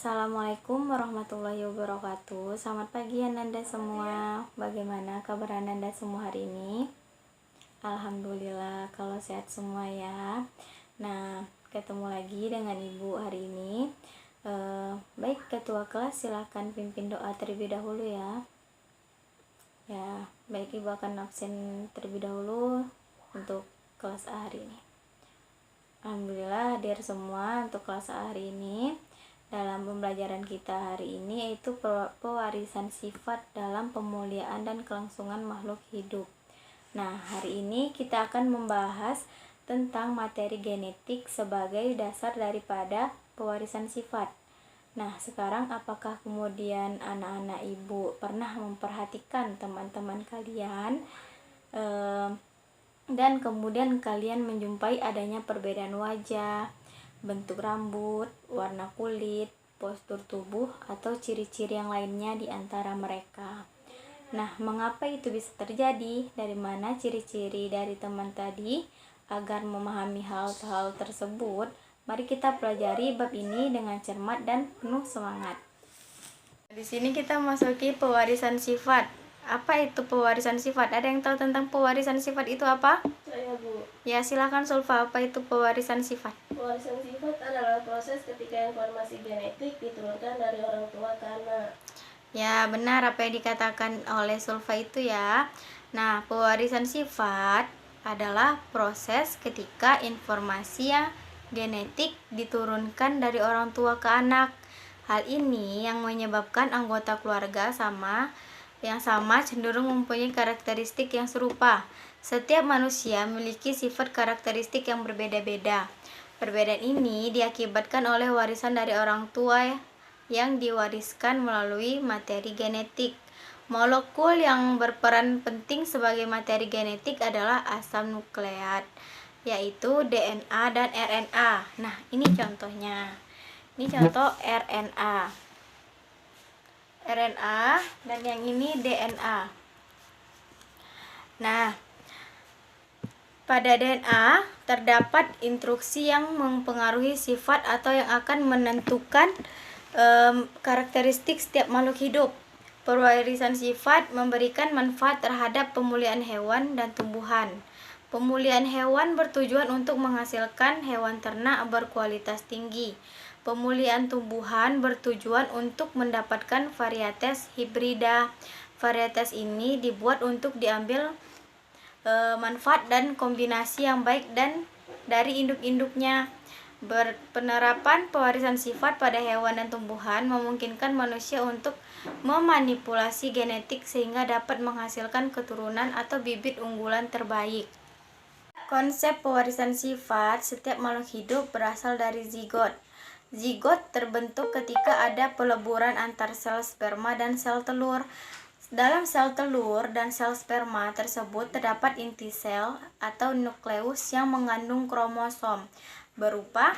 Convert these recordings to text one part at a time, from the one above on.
Assalamualaikum warahmatullahi wabarakatuh. Selamat pagi Ananda semua. Bagaimana kabar Ananda semua hari ini? Alhamdulillah kalau sehat semua ya. Nah, ketemu lagi dengan Ibu hari ini. Baik, ketua kelas silahkan pimpin doa terlebih dahulu ya. Ya, baik, Ibu akan absen terlebih dahulu untuk kelas A hari ini. Alhamdulillah hadir semua untuk kelas A hari ini. Dalam pembelajaran kita hari ini yaitu pewarisan sifat dalam pemuliaan dan kelangsungan makhluk hidup. Nah, hari ini kita akan membahas tentang materi genetik sebagai dasar daripada pewarisan sifat. Nah, sekarang apakah kemudian anak-anak ibu pernah memperhatikan teman-teman kalian dan kemudian kalian menjumpai adanya perbedaan wajah, bentuk rambut, warna kulit, postur tubuh, atau ciri-ciri yang lainnya di antara mereka. Nah, mengapa itu bisa terjadi? Dari mana ciri-ciri dari teman tadi? Agar memahami hal-hal tersebut, mari kita pelajari bab ini dengan cermat dan penuh semangat. Di sini kita masuki pewarisan sifat. Apa itu pewarisan sifat? Ada yang tahu tentang pewarisan sifat itu apa? Saya, Bu. Ya, silakan Sulfa, apa itu pewarisan sifat? Pewarisan sifat adalah proses ketika informasi genetik diturunkan dari orang tua ke anak. Ya, benar apa yang dikatakan oleh Sulfa itu ya. Nah, pewarisan sifat adalah proses ketika informasi yang genetik diturunkan dari orang tua ke anak. Hal ini yang menyebabkan anggota keluarga yang sama cenderung mempunyai karakteristik yang serupa. Setiap manusia memiliki sifat karakteristik yang berbeda-beda. Perbedaan ini diakibatkan oleh warisan dari orang tua yang diwariskan melalui materi genetik. Molekul yang berperan penting sebagai materi genetik adalah asam nukleat, yaitu DNA dan RNA. Nah, ini contohnya. Ini contoh RNA. Dan yang ini DNA. Nah, pada DNA terdapat instruksi yang mempengaruhi sifat atau yang akan menentukan karakteristik setiap makhluk hidup. Pewarisan sifat memberikan manfaat terhadap pemulihan hewan dan tumbuhan. Pemulihan hewan bertujuan untuk menghasilkan hewan ternak berkualitas tinggi. Pemulihan tumbuhan bertujuan untuk mendapatkan varietas hibrida. Varietas ini dibuat untuk diambil manfaat dan kombinasi yang baik dan dari induk-induknya. Penerapan pewarisan sifat pada hewan dan tumbuhan memungkinkan manusia untuk memanipulasi genetik sehingga dapat menghasilkan keturunan atau bibit unggulan terbaik. Konsep pewarisan sifat setiap makhluk hidup berasal dari zigot. Zigot terbentuk ketika ada peleburan antar sel sperma dan sel telur. Dalam sel telur dan sel sperma tersebut terdapat inti sel atau nukleus yang mengandung kromosom berupa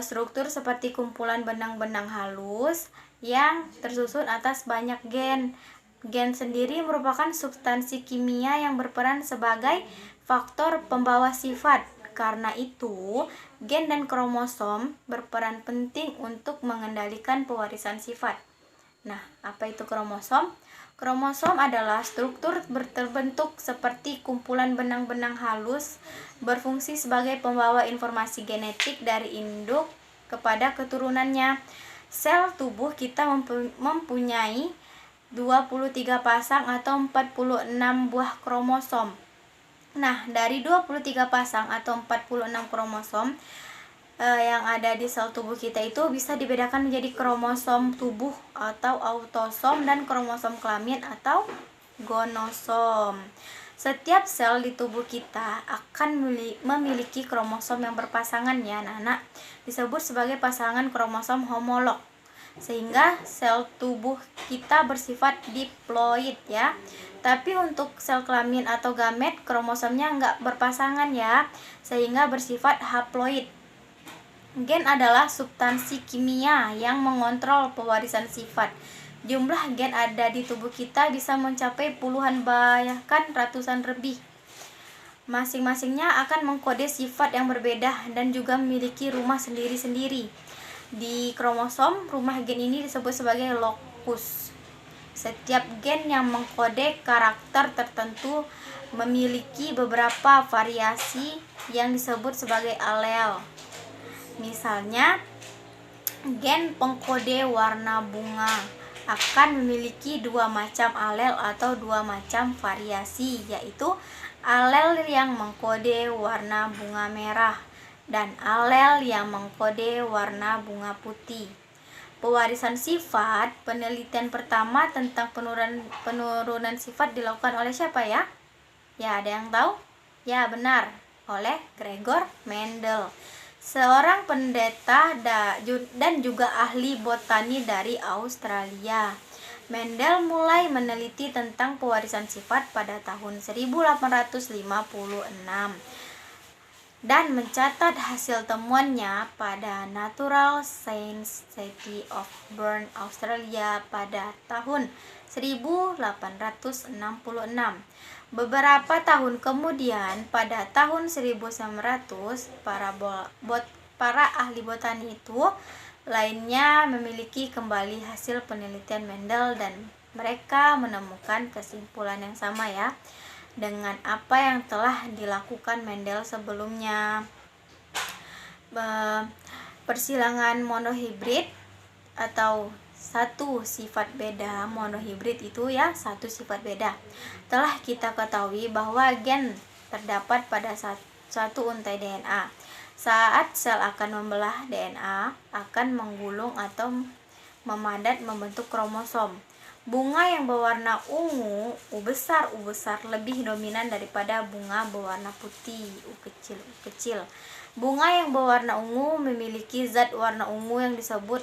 struktur seperti kumpulan benang-benang halus yang tersusun atas banyak gen. Gen sendiri merupakan substansi kimia yang berperan sebagai faktor pembawa sifat. Karena itu, gen dan kromosom berperan penting untuk mengendalikan pewarisan sifat. Nah, apa itu kromosom? Kromosom adalah struktur terbentuk seperti kumpulan benang-benang halus, berfungsi sebagai pembawa informasi genetik dari induk kepada keturunannya. Sel tubuh kita mempunyai 23 pasang atau 46 buah kromosom. Nah, dari 23 pasang atau 46 kromosom yang ada di sel tubuh kita itu bisa dibedakan menjadi kromosom tubuh atau autosom dan kromosom kelamin atau gonosom. Setiap sel di tubuh kita akan memiliki kromosom yang berpasangan ya anak-anak, disebut sebagai pasangan kromosom homolog, sehingga sel tubuh kita bersifat diploid ya. Tapi untuk sel kelamin atau gamet kromosomnya nggak berpasangan ya, sehingga bersifat haploid. Gen adalah substansi kimia yang mengontrol pewarisan sifat. Jumlah gen ada di tubuh kita bisa mencapai puluhan bahkan ratusan lebih. Masing-masingnya akan mengkode sifat yang berbeda dan juga memiliki rumah sendiri-sendiri. Di kromosom, rumah gen ini disebut sebagai lokus. Setiap gen yang mengkode karakter tertentu memiliki beberapa variasi yang disebut sebagai alel. Misalnya, gen pengkode warna bunga akan memiliki dua macam alel atau dua macam variasi, yaitu alel yang mengkode warna bunga merah dan alel yang mengkode warna bunga putih. Pewarisan sifat, penelitian pertama tentang penurunan sifat dilakukan oleh siapa ya? Ya, ada yang tahu? Ya, benar, oleh Gregor Mendel, seorang pendeta dan juga ahli botani dari Australia. Mendel mulai meneliti tentang pewarisan sifat pada tahun 1856 dan mencatat hasil temuannya pada Natural Science Society of Bern, Australia pada tahun 1866. Beberapa tahun kemudian, pada tahun 1900, para ahli botani itu lainnya memiliki kembali hasil penelitian Mendel dan mereka menemukan kesimpulan yang sama ya dengan apa yang telah dilakukan Mendel sebelumnya. Persilangan monohibrid atau satu sifat beda, monohibrid itu ya satu sifat beda. Telah kita ketahui bahwa gen terdapat pada satu untai DNA. Saat sel akan membelah, DNA akan menggulung atau memadat membentuk kromosom. Bunga yang berwarna ungu, U besar lebih dominan daripada bunga berwarna putih, U kecil. Bunga yang berwarna ungu memiliki zat warna ungu yang disebut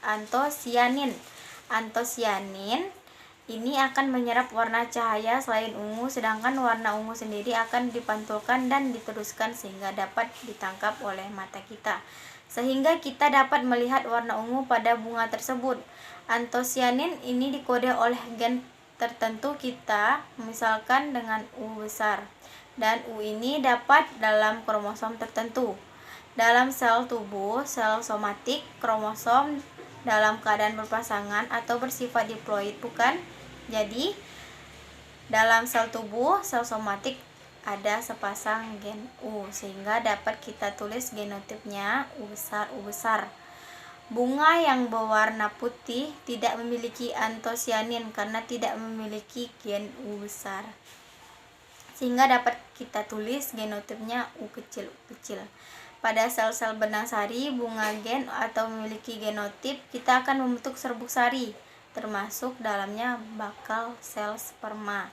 antosianin. Antosianin ini akan menyerap warna cahaya selain ungu, sedangkan warna ungu sendiri akan dipantulkan dan diteruskan sehingga dapat ditangkap oleh mata kita, sehingga kita dapat melihat warna ungu pada bunga tersebut. Antosianin ini dikode oleh gen tertentu kita, misalkan dengan U besar, dan U ini dapat dalam kromosom tertentu. Dalam sel tubuh, sel somatik, kromosom dalam keadaan berpasangan atau bersifat diploid, bukan? Jadi, dalam sel tubuh, sel somatik ada sepasang gen U, sehingga dapat kita tulis genotipnya U besar. Bunga yang berwarna putih tidak memiliki antosianin karena tidak memiliki gen U besar, sehingga dapat kita tulis genotipnya U kecil. Pada sel-sel benang sari, bunga gen atau memiliki genotip, kita akan membentuk serbuk sari, termasuk dalamnya bakal sel sperma.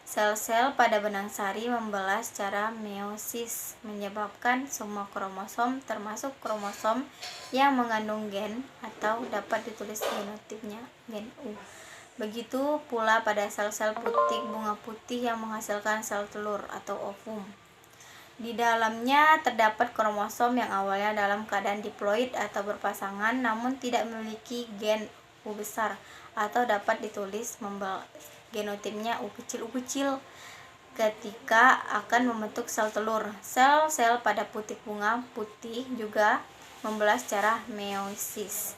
Sel-sel pada benang sari membelah secara meiosis, menyebabkan semua kromosom termasuk kromosom yang mengandung gen atau dapat ditulis genotipnya gen U. Begitu pula pada sel-sel putik bunga putih yang menghasilkan sel telur atau ovum. Di dalamnya terdapat kromosom yang awalnya dalam keadaan diploid atau berpasangan namun tidak memiliki gen U besar atau dapat ditulis genotipnya U kecil ketika akan membentuk sel telur. Sel-sel pada putik bunga putih juga membelah secara meiosis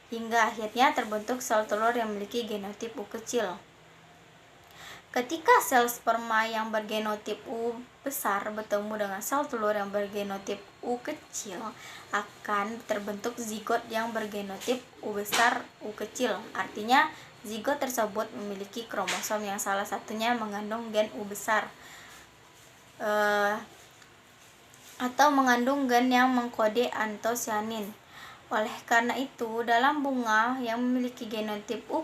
hingga akhirnya terbentuk sel telur yang memiliki genotip U kecil. Ketika sel sperma yang bergenotip U besar bertemu dengan sel telur yang bergenotip U kecil, akan terbentuk zigot yang bergenotip U besar U kecil. Artinya zigot tersebut memiliki kromosom yang salah satunya mengandung gen U besar atau mengandung gen yang mengkode antosianin. Oleh karena itu, dalam bunga yang memiliki genotip U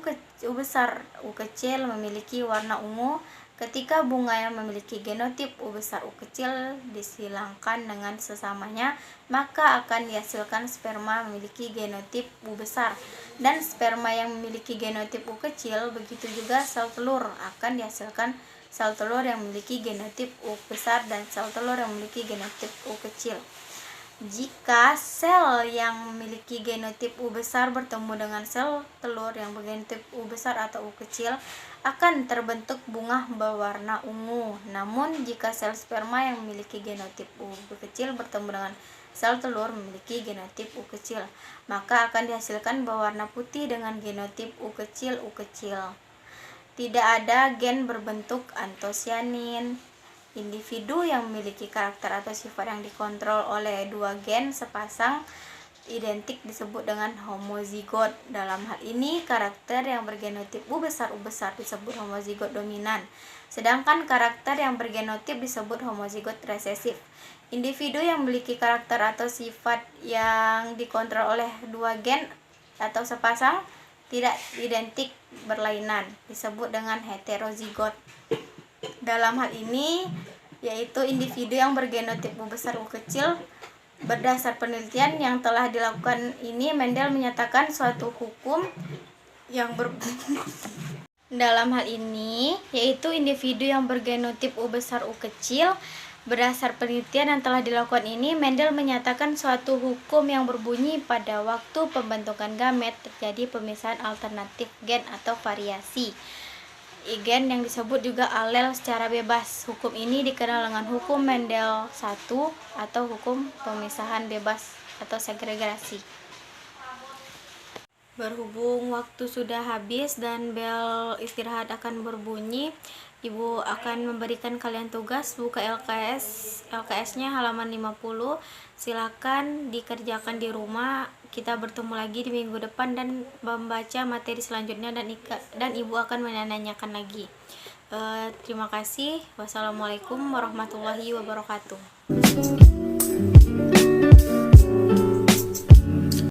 besar U kecil memiliki warna ungu. Ketika bunga yang memiliki genotip U besar U kecil disilangkan dengan sesamanya, maka akan dihasilkan sperma memiliki genotip U besar. Dan sperma yang memiliki genotip U kecil, begitu juga sel telur akan dihasilkan sel telur yang memiliki genotip U besar dan sel telur yang memiliki genotip U kecil. Jika sel yang memiliki genotip U besar bertemu dengan sel telur yang bergenotip U besar atau U kecil, akan terbentuk bunga berwarna ungu. Namun, jika sel sperma yang memiliki genotip U kecil bertemu dengan sel telur memiliki genotip U kecil, maka akan dihasilkan berwarna putih dengan genotip U kecil. Tidak ada gen berbentuk antosianin. Individu yang memiliki karakter atau sifat yang dikontrol oleh dua gen sepasang identik disebut dengan homozigot. Dalam hal ini, karakter yang bergenotip U besar disebut homozigot dominan, sedangkan karakter yang bergenotip disebut homozigot resesif. Individu yang memiliki karakter atau sifat yang dikontrol oleh dua gen atau sepasang tidak identik berlainan disebut dengan heterozigot. Dalam hal ini, yaitu individu yang bergenotip U besar U kecil. Berdasar penelitian yang telah dilakukan ini, Mendel menyatakan suatu hukum yang dalam hal ini, yaitu individu yang bergenotip U besar U kecil. Berdasar penelitian yang telah dilakukan ini, Mendel menyatakan suatu hukum yang berbunyi pada waktu pembentukan gamet terjadi pemisahan alternatif gen atau variasi gen yang disebut juga alel secara bebas. Hukum ini dikenal dengan hukum Mendel I atau hukum pemisahan bebas atau segregasi. Berhubung waktu sudah habis dan bel istirahat akan berbunyi, Ibu akan memberikan kalian tugas buka LKS-nya halaman 50. Silakan dikerjakan di rumah. Kita bertemu lagi di minggu depan dan membaca materi selanjutnya, dan Ibu akan menanyakan lagi. Terima kasih. Wassalamualaikum warahmatullahi wabarakatuh.